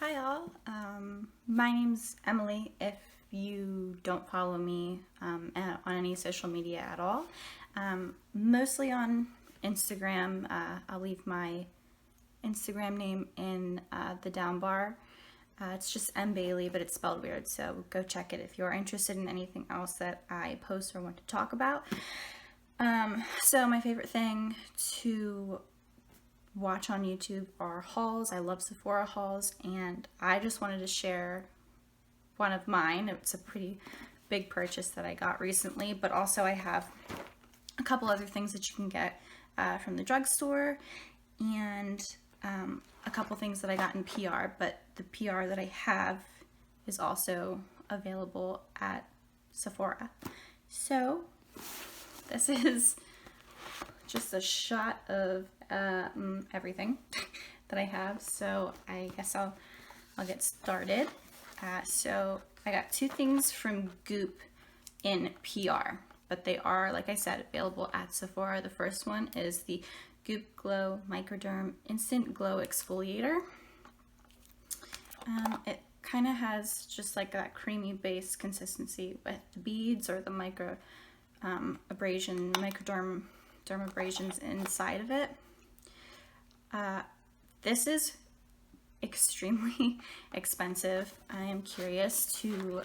Hi all, my name's Emily if you don't follow me on any social media at all. Mostly on Instagram. I'll leave my Instagram name in the down bar. It's just M. Bailey, but it's spelled weird, so go check it if you're interested in anything else that I post or want to talk about. So my favorite thing to watch on YouTube are hauls. I love Sephora hauls, and I just wanted to share one of mine. It's a pretty big purchase that I got recently, but also I have a couple other things that you can get from the drugstore, and a couple things that I got in PR, but the PR that I have is also available at Sephora. So this is just a shot of everything that I have, so I guess I'll get started. So I got two things from Goop in PR, but they are, like I said, available at Sephora. The first one is the Goop Glow Microderm Instant Glow Exfoliator. It kind of has just like that creamy base consistency with the beads or the microderm abrasions inside of it. This is extremely expensive. I am curious to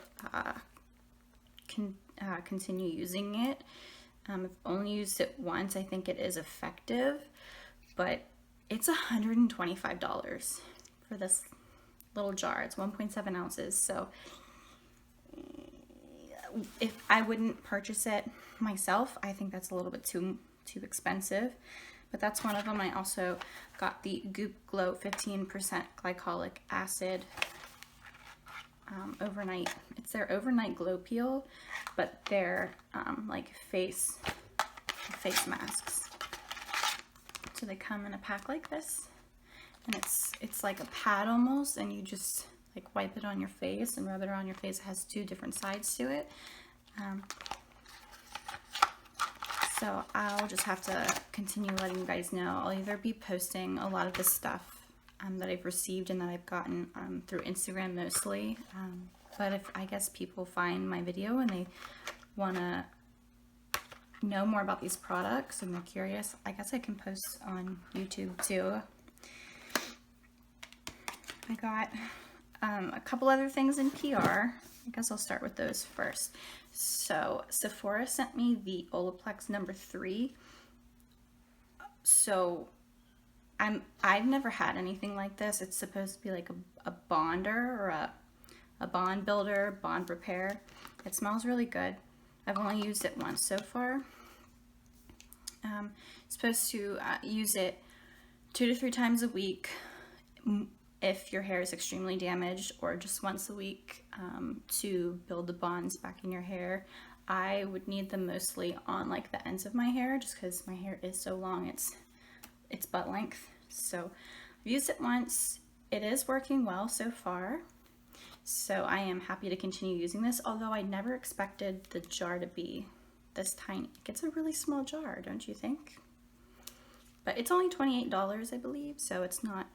continue using it. I've only used it once. I think it is effective, but it's $125 for this little jar. It's 1.7 ounces, so if I wouldn't purchase it myself, I think that's a little bit too expensive, but that's one of them. I also got the Goop Glow 15% glycolic acid overnight. It's their overnight glow peel, but they're like face masks. So they come in a pack like this, and it's like a pad almost, and you just like wipe it on your face and rub it around your face. It has two different sides to it. So I'll just have to continue letting you guys know. I'll either be posting a lot of the stuff that I've received and that I've gotten through Instagram mostly. But if I guess people find my video and they want to know more about these products and they're curious, I guess I can post on YouTube too. I got a couple other things in PR. I guess I'll start with those first. So Sephora sent me the Olaplex number 3. So I've never had anything like this. It's supposed to be like a bonder or a bond builder, bond repair. It smells really good. I've only used it once so far. Supposed to use it 2 to 3 times a week if your hair is extremely damaged, or just once a week to build the bonds back in your hair. I would need them mostly on like the ends of my hair, just because my hair is so long, it's butt length. So I've used it once. It is working well so far, so I am happy to continue using this, although I never expected the jar to be this tiny. It's a really small jar, don't you think? But it's only $28, I believe, so it's not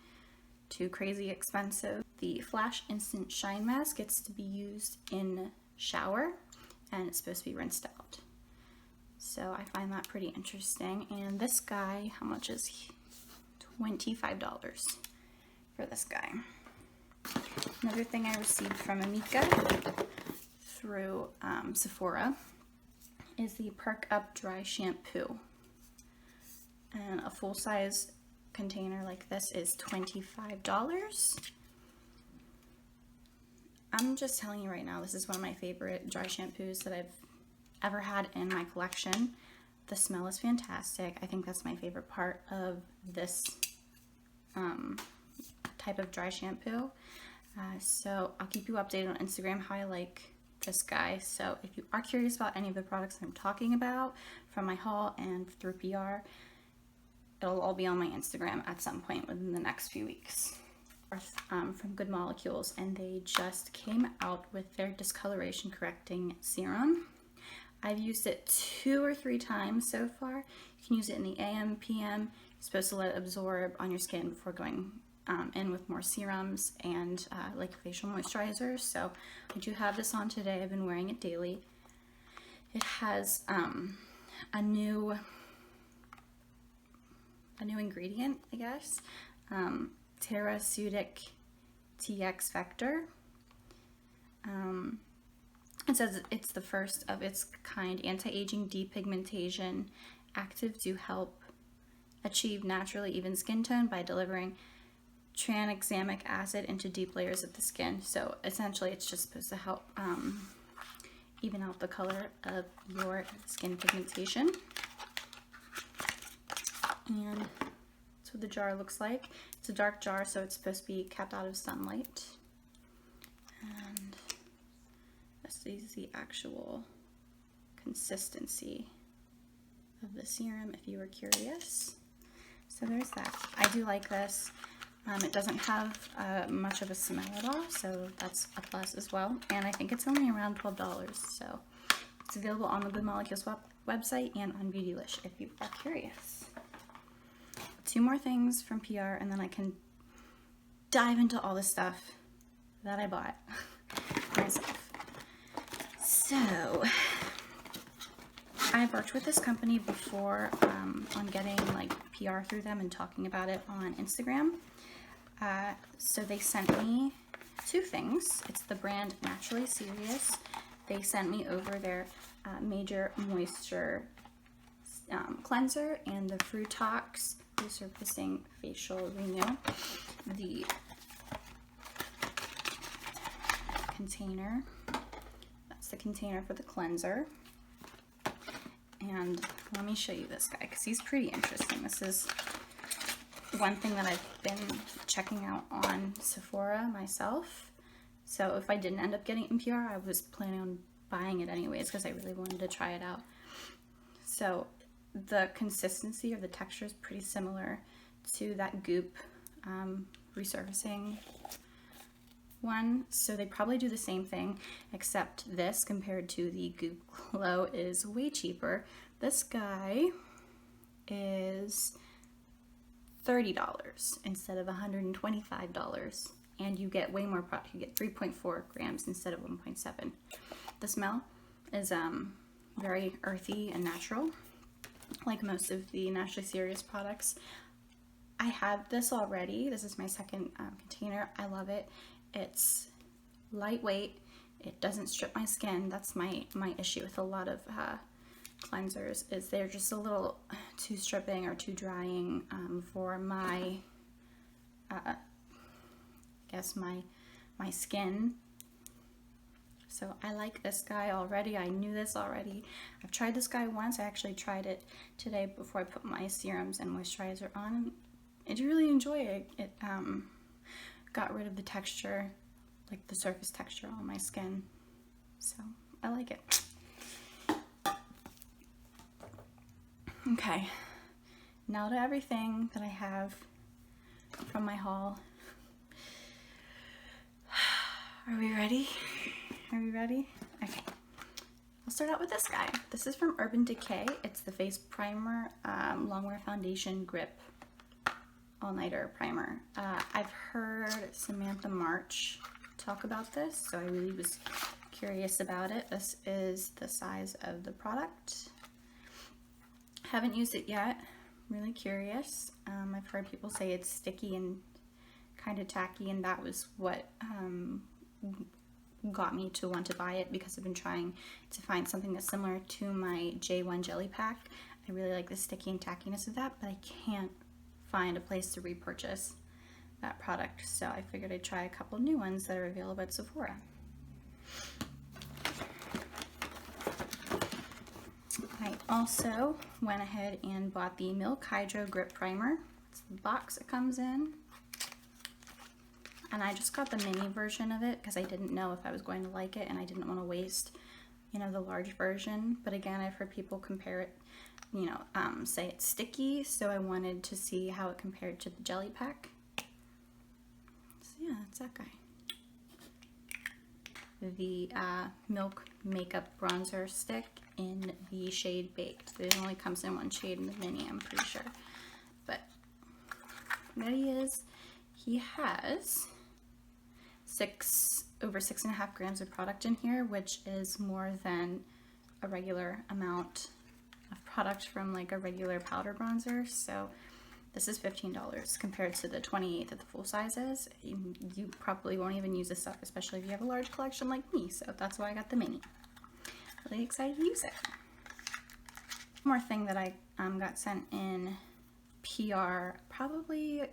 too crazy expensive. The Flash Instant Shine Mask gets to be used in shower, and it's supposed to be rinsed out. So I find that pretty interesting. And this guy, how much is he? $25 for this guy. Another thing I received from Amika through Sephora is the Perk Up Dry Shampoo. And a full-size container like this is $25. I'm just telling you right now, this is one of my favorite dry shampoos that I've ever had in my collection. The smell is fantastic. I think that's my favorite part of this type of dry shampoo. So I'll keep you updated on Instagram how I like this guy. So if you are curious about any of the products I'm talking about from my haul and through PR, it'll all be on my Instagram at some point within the next few weeks. From Good Molecules, and they just came out with their discoloration correcting serum. I've used it 2 or 3 times so far. You can use it in the AM, PM. You're supposed to let it absorb on your skin before going in with more serums and like facial moisturizers. So I do have this on today. I've been wearing it daily. It has a new ingredient, I guess, Terraceutic TX Vector. It says it's the first of its kind anti-aging depigmentation active to help achieve naturally even skin tone by delivering tranexamic acid into deep layers of the skin. So essentially it's just supposed to help even out the color of your skin pigmentation. And that's what the jar looks like. It's a dark jar, so it's supposed to be kept out of sunlight. And this is the actual consistency of the serum if you were curious. So there's that. I do like this. It doesn't have much of a smell at all, so that's a plus as well. And I think it's only around $12, so it's available on the Good Molecules website and on Beautylish if you are curious. 2 more things from PR, and then I can dive into all the stuff that I bought myself. So I've worked with this company before on getting like PR through them and talking about it on Instagram. So they sent me 2 things. It's the brand Naturally Serious. They sent me over their Major Moisture Cleanser and the Fruitox Resurfacing Facial Renew. The container, that's the container for the cleanser. And let me show you this guy because he's pretty interesting. This is one thing that I've been checking out on Sephora myself. So if I didn't end up getting it in PR, I was planning on buying it anyways because I really wanted to try it out. So the consistency or the texture is pretty similar to that Goop resurfacing one. So they probably do the same thing, except this compared to the Goop Glow is way cheaper. This guy is $30 instead of $125, and you get way more product. You get 3.4 grams instead of 1.7. The smell is very earthy and natural, like most of the Naturally Serious products. I have this already. This is my second container. I love it. It's lightweight. It doesn't strip my skin. That's my issue with a lot of cleansers, is they're just a little too stripping or too drying for my my skin. So I like this guy already. I knew this already. I've tried this guy once. I actually tried it today before I put my serums and moisturizer on. I did really enjoy it. It got rid of the texture, like the surface texture on my skin. So I like it. Okay, now to everything that I have from my haul. Are we ready? Are we ready? Okay. I'll start out with this guy. This is from Urban Decay. It's the Face Primer Longwear Foundation Grip All-Nighter Primer. I've heard Samantha March talk about this, so I really was curious about it. This is the size of the product. Haven't used it yet. Really curious. I've heard people say it's sticky and kind of tacky, and that was what got me to want to buy it, because I've been trying to find something that's similar to my J1 Jelly Pack. I really like the sticky and tackiness of that, but I can't find a place to repurchase that product, so I figured I'd try a couple of new ones that are available at Sephora. I also went ahead and bought the Milk Hydro Grip Primer. It's the box it comes in. And I just got the mini version of it because I didn't know if I was going to like it, and I didn't want to waste, the large version. But again, I've heard people compare it, say it's sticky, so I wanted to see how it compared to the Jelly Pack. So yeah, that's that guy. The Milk Makeup Bronzer Stick in the shade Baked. It only comes in one shade in the mini, I'm pretty sure. But there he is. He has over 6.5 grams of product in here, which is more than a regular amount of product from like a regular powder bronzer. So this is $15 compared to the $28 that the full size is. You probably won't even use this up, especially if you have a large collection like me. So that's why I got the mini. Really excited to use it. One more thing that I got sent in PR probably, I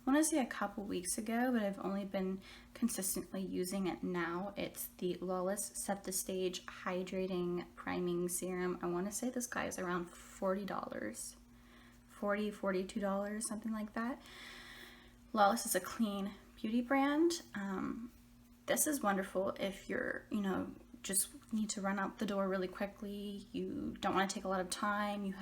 want to say a couple weeks ago, but I've only been consistently using it now. It's the Lawless Set the Stage Hydrating Priming Serum. I want to say this guy is around $40. $40, $42, something like that. Lawless is a clean beauty brand. This is wonderful if you're, just need to run out the door really quickly. You don't want to take a lot of time. You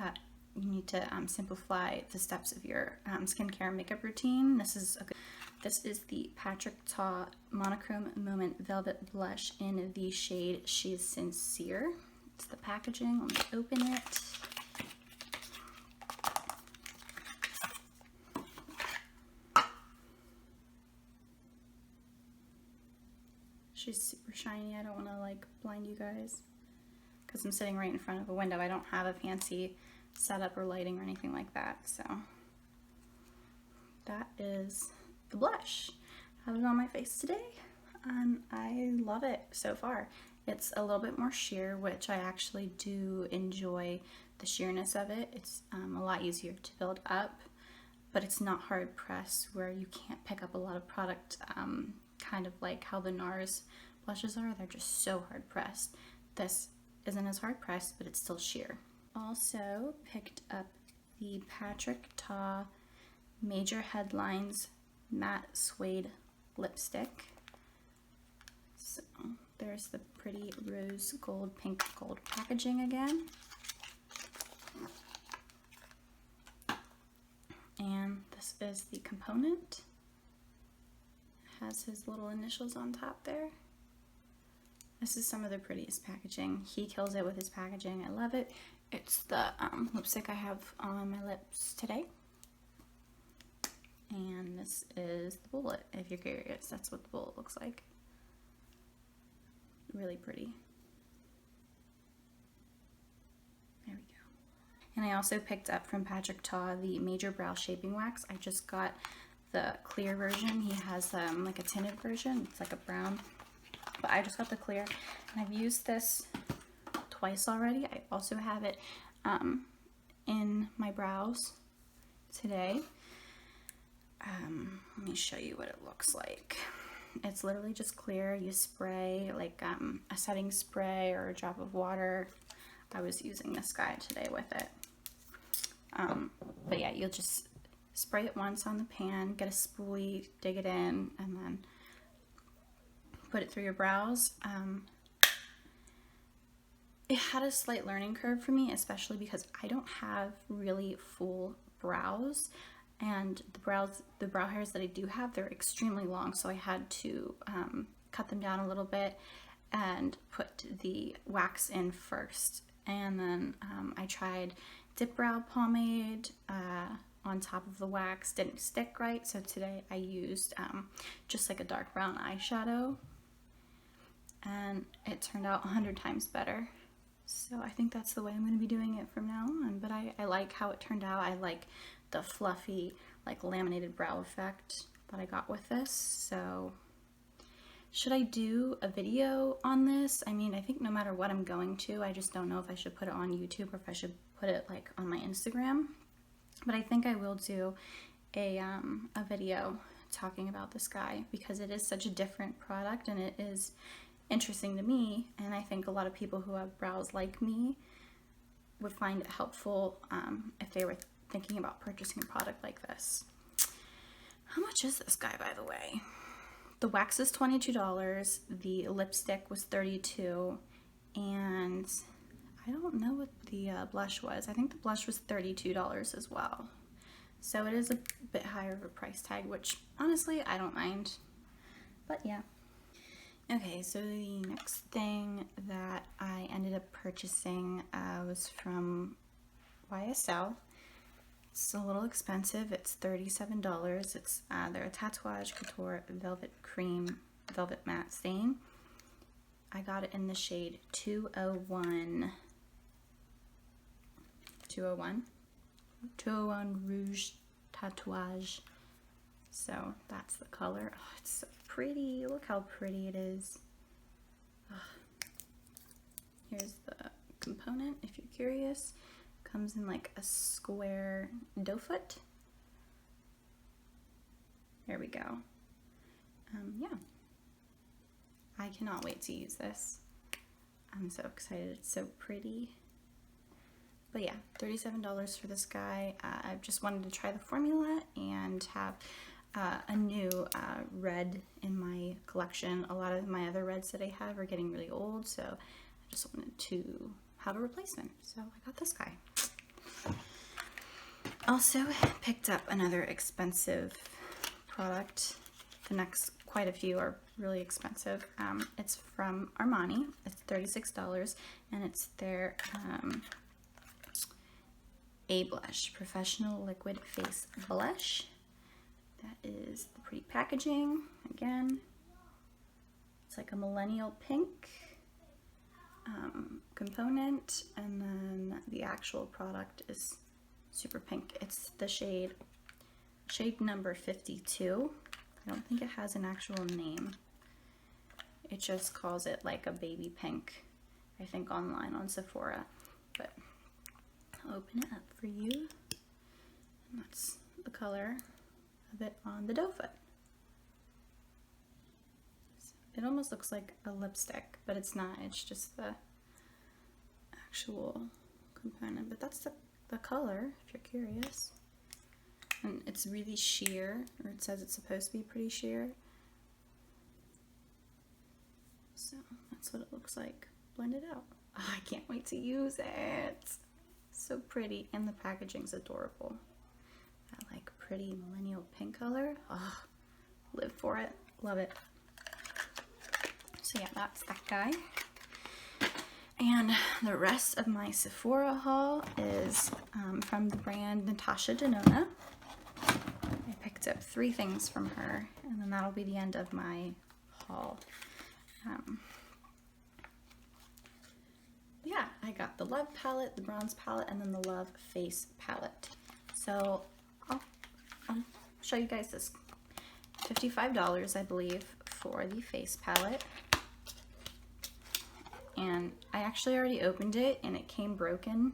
need to simplify the steps of your skincare and makeup routine. This is the Patrick Ta Monochrome Moment Velvet Blush in the shade She's Sincere. It's the packaging. Let me open it. She's super shiny. I don't want to like blind you guys because I'm sitting right in front of a window. I don't have a fancy setup or lighting or anything like that. So that is the blush. I have it on my face today and I love it so far. It's a little bit more sheer, which I actually do enjoy the sheerness of it. It's a lot easier to build up, but it's not hard pressed where you can't pick up a lot of product, kind of like how the NARS blushes are. They're just so hard pressed. This isn't as hard pressed, but it's still sheer. Also picked up the Patrick Ta Major Headlines Matte Suede Lipstick. So there's the pretty rose gold, pink gold packaging again. And this is the component. Has his little initials on top there. This is some of the prettiest packaging. He kills it with his packaging. I love it. It's the lipstick I have on my lips today. And this is the bullet, if you're curious. That's what the bullet looks like. Really pretty. There we go. And I also picked up from Patrick Ta the Major Brow Shaping Wax. I just got the clear version. He has like a tinted version. It's like a brown, but I just got the clear, and I've used this twice already. I also have it in my brows today. Let me show you what it looks like. It's literally just clear. You spray like a setting spray or a drop of water. I was using this guy today with it. But yeah, you'll just spray it once on the pan, get a spoolie, dig it in, and then put it through your brows. It had a slight learning curve for me, especially because I don't have really full brows, and the brow hairs that I do have, they're extremely long, so I had to cut them down a little bit and put the wax in first. And then I tried dip brow pomade on top of the wax. Didn't stick right, so today I used just like a dark brown eyeshadow, and it turned out 100 times better. So I think that's the way I'm going to be doing it from now on. But I like how it turned out. I like the fluffy, like laminated brow effect that I got with this. So should I do a video on this? I mean, I think no matter what I'm going to, I just don't know if I should put it on YouTube or if I should put it like on my Instagram. But I think I will do a video talking about this guy because it is such a different product and it is interesting to me, and I think a lot of people who have brows like me would find it helpful if they were thinking about purchasing a product like this. How much is this guy, by the way? The wax is $22, the lipstick was $32, and I don't know what the blush was. I think the blush was $32 as well. So it is a bit higher of a price tag, which honestly I don't mind, but yeah. Okay, so the next thing that I ended up purchasing was from YSL, It's a little expensive. It's $37. It's their Tatouage Couture Velvet Cream Velvet Matte Stain. I got it in the shade 201 Rouge Tatouage. So that's the color. Oh, it's so pretty. Look how pretty it is. Oh. Here's the component if you're curious. Comes in like a square doe foot. There we go. Yeah. I cannot wait to use this. I'm so excited. It's so pretty. But yeah, $37 for this guy. I just wanted to try the formula and have a new red in my collection. A lot of my other reds that I have are getting really old, so I just wanted to have a replacement. So I got this guy. Also picked up another expensive product. The next quite a few are really expensive. It's from Armani. It's $36 and it's their A Blush, Professional Liquid Face Blush. That is the pretty packaging. Again, it's like a millennial pink component, and then the actual product is super pink. It's the shade number 52. I don't think it has an actual name. It just calls it like a baby pink, I think online on Sephora. But I'll open it up for you. And that's the color of it on the doe foot. It almost looks like a lipstick, but it's not. It's just the actual component. But that's the color, if you're curious. And it's really sheer, or it says it's supposed to be pretty sheer. So that's what it looks like blended out. Oh, I can't wait to use it. So pretty, and the packaging's adorable. That like pretty millennial pink color. Oh, live for it. Love it. So yeah, that's that guy. And the rest of my Sephora haul is from the brand Natasha Denona. I picked up 3 things from her, and then that'll be the end of my haul. Yeah, I got the Love palette, the Bronze palette, and then the Love Face palette. So I'll show you guys this. $55, I believe, for the face palette. And I actually already opened it and it came broken,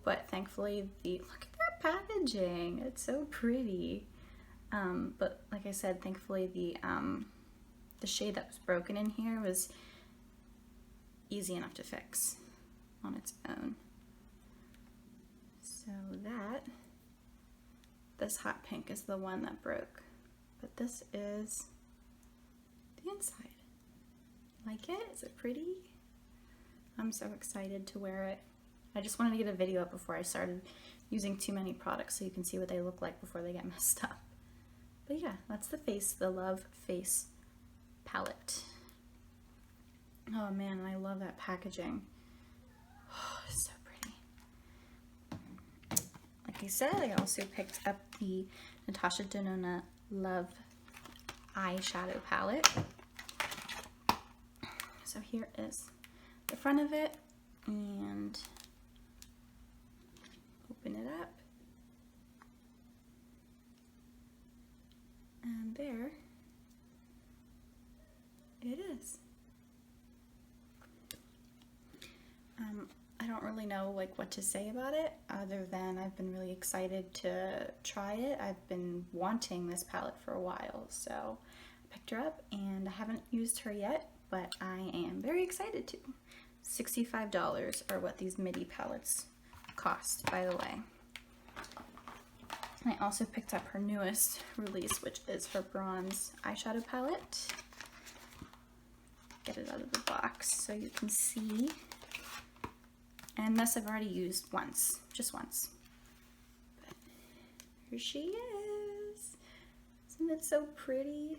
but thankfully look at that packaging, it's so pretty. But like I said, thankfully the shade that was broken in here was easy enough to fix on its own. So this hot pink is the one that broke, but this is the inside. Like it? Is it pretty? I'm so excited to wear it. I just wanted to get a video up before I started using too many products so you can see what they look like before they get messed up. But yeah, that's the Love Face palette. Oh man, I love that packaging. Oh, it's so pretty. Like I said, I also picked up the Natasha Denona Love eyeshadow palette. So here is the front of it, and open it up, and there it is. I don't really know what to say about it other than I've been really excited to try it. I've been wanting this palette for a while, so I picked her up and I haven't used her yet, but I am very excited to. $65 are what these midi palettes cost, by the way. I also picked up her newest release, which is her Bronze eyeshadow palette. Get it out of the box so you can see. And this I've already used once, just once. But here she is. Isn't it so pretty?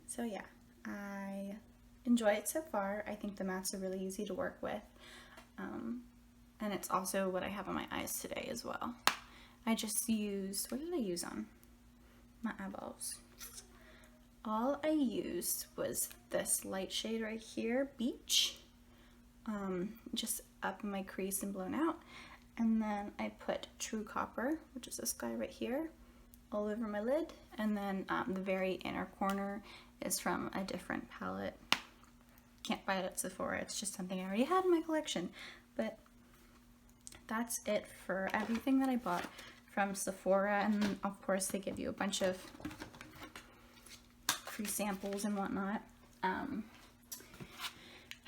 So yeah, I enjoy it so far. I think the mattes are really easy to work with. And it's also what I have on my eyes today as well. I just used, what did I use on my eyeballs? All I used was this light shade right here, Beach, just up in my crease and blown out. And then I put True Copper, which is this guy right here, all over my lid. And then the very inner corner is from a different palette. Can't buy it at Sephora, it's just something I already had in my collection. But that's it for everything that I bought from Sephora. And of course they give you a bunch of free samples and whatnot.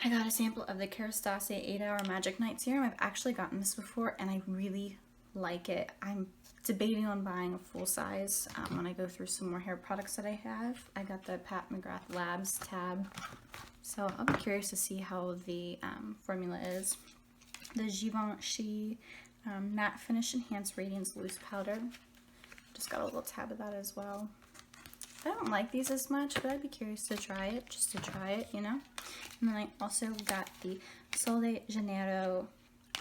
I got a sample of the Kerastase 8-Hour Magic Night Serum. I've actually gotten this before and I really like it. I'm debating on buying a full size when I go through some more hair products that I have. I got the Pat McGrath Labs tab, so I'll be curious to see how the formula is. The Givenchy Matte Finish Enhanced Radiance Loose Powder. Just got a little tab of that as well. I don't like these as much, but I'd be curious to try it, just to try it, you know? And then I also got the Sol de Janeiro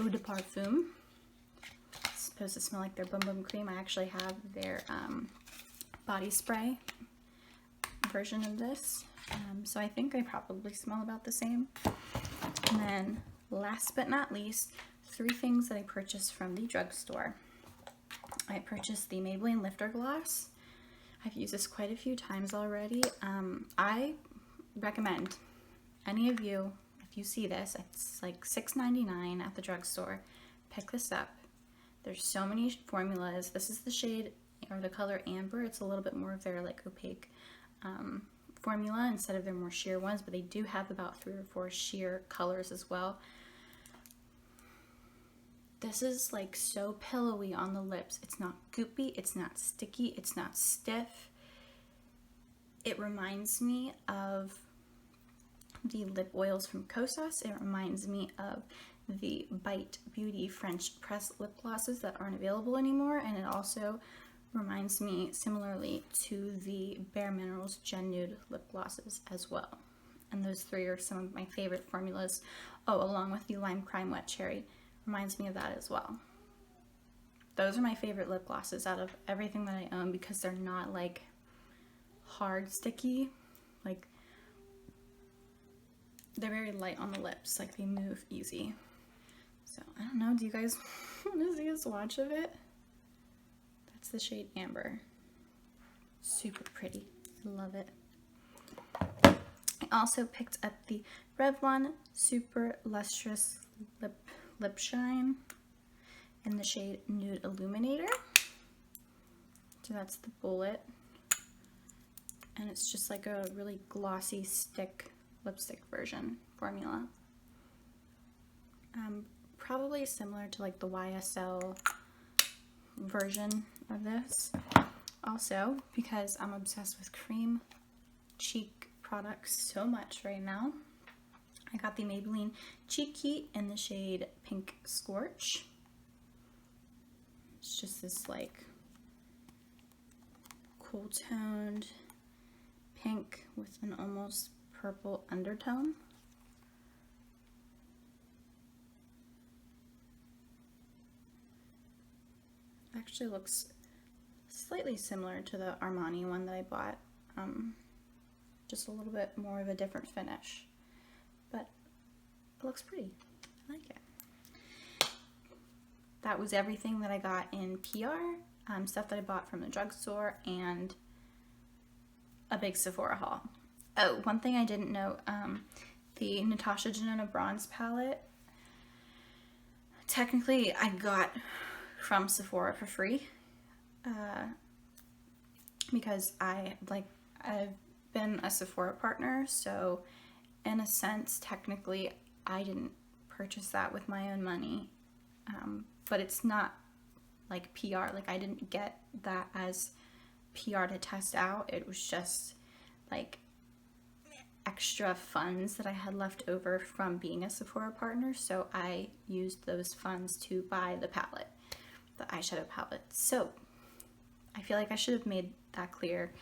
Eau de Parfum. It's supposed to smell like their Bum Bum Cream. I actually have their body spray version of this. So I think I probably smell about the same. And then last but not least, 3 things that I purchased from the drugstore. I purchased the Maybelline Lifter Gloss. I've used this quite a few times already. I recommend any of you, if you see this, it's like $6.99 at the drugstore, pick this up. There's so many formulas. This is the shade or the color Amber. It's a little bit more of their like opaque formula instead of their more sheer ones, but they do have about 3 or 4 sheer colors as well. This is like so pillowy on the lips. It's not goopy, it's not sticky, it's not stiff. It reminds me of the lip oils from Kosas. It reminds me of the Bite Beauty French press lip glosses that aren't available anymore. And it also reminds me similarly to the Bare Minerals Gen Nude lip glosses as well. And those 3 are some of my favorite formulas. Oh, along with the Lime Crime Wet Cherry. Reminds me of that as well. Those are my favorite lip glosses out of everything that I own because they're not like hard sticky, like they're very light on the lips, like they move easy. So I don't know, do you guys want to see a swatch of it? That's the shade Amber. Super pretty, I love it. I also picked up the Revlon Super Lustrous Lip Shine in the shade Nude Illuminator. So that's the bullet. And it's just like a really glossy stick lipstick version formula. Probably similar to like the YSL version of this. Also, because I'm obsessed with cream cheek products so much right now, I got the Maybelline Cheek Heat in the shade Pink Scorch. It's just this like cool toned pink with an almost purple undertone. Actually looks slightly similar to the Armani one that I bought. Just a little bit more of a different finish. But it looks pretty. I like it. That was everything that I got in PR, stuff that I bought from the drugstore, and a big Sephora haul. Oh, one thing I didn't know, the Natasha Denona Bronze Palette, technically I got from Sephora for free, because I've been a Sephora partner, so in a sense, technically, I didn't purchase that with my own money, but it's not like PR. Like, I didn't get that as PR to test out. It was just like extra funds that I had left over from being a Sephora partner, so I used those funds to buy the palette, the eyeshadow palette. So I feel like I should have made that clear,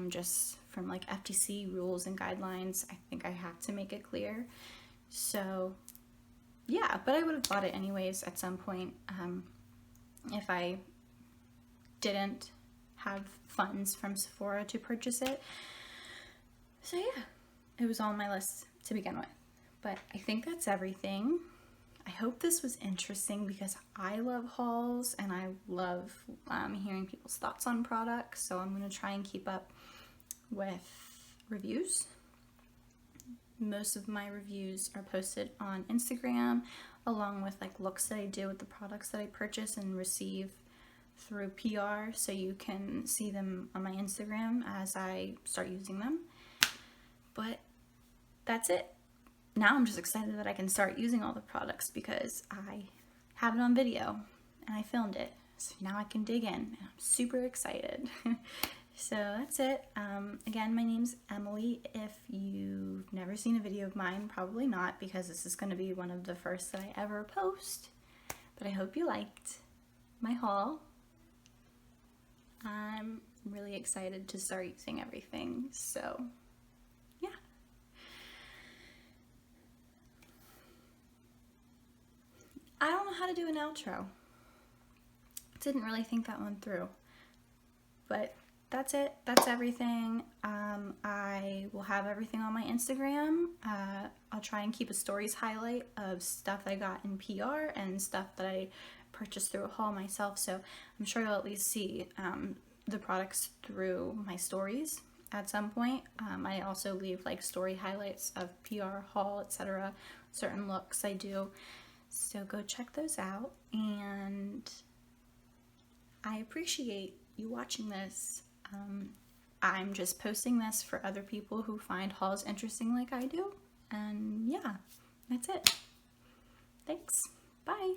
just from like FTC rules and guidelines. I think I have to make it clear. So yeah, but I would have bought it anyways at some point if I didn't have funds from Sephora to purchase it. So yeah, it was on my list to begin with. But I think that's everything. I hope this was interesting because I love hauls and I love hearing people's thoughts on products. So I'm going to try and keep up with reviews. Most of my reviews are posted on Instagram, along with like looks that I do with the products that I purchase and receive through PR, so you can see them on my Instagram as I start using them. But that's it. Now I'm just excited that I can start using all the products because I have it on video and I filmed it. So now I can dig in and I'm super excited. So that's it. Again, my name's Emily. If you've never seen a video of mine, probably not, because this is going to be one of the first that I ever post. But I hope you liked my haul. I'm really excited to start using everything. So yeah. I don't know how to do an outro. Didn't really think that one through. But that's it. That's everything. I will have everything on my Instagram. I'll try and keep a stories highlight of stuff I got in PR and stuff that I purchased through a haul myself. So I'm sure you'll at least see the products through my stories at some point. I also leave like story highlights of PR, haul, etc. Certain looks I do. So go check those out. And I appreciate you watching this. I'm just posting this for other people who find hauls interesting like I do. And yeah, that's it. Thanks. Bye.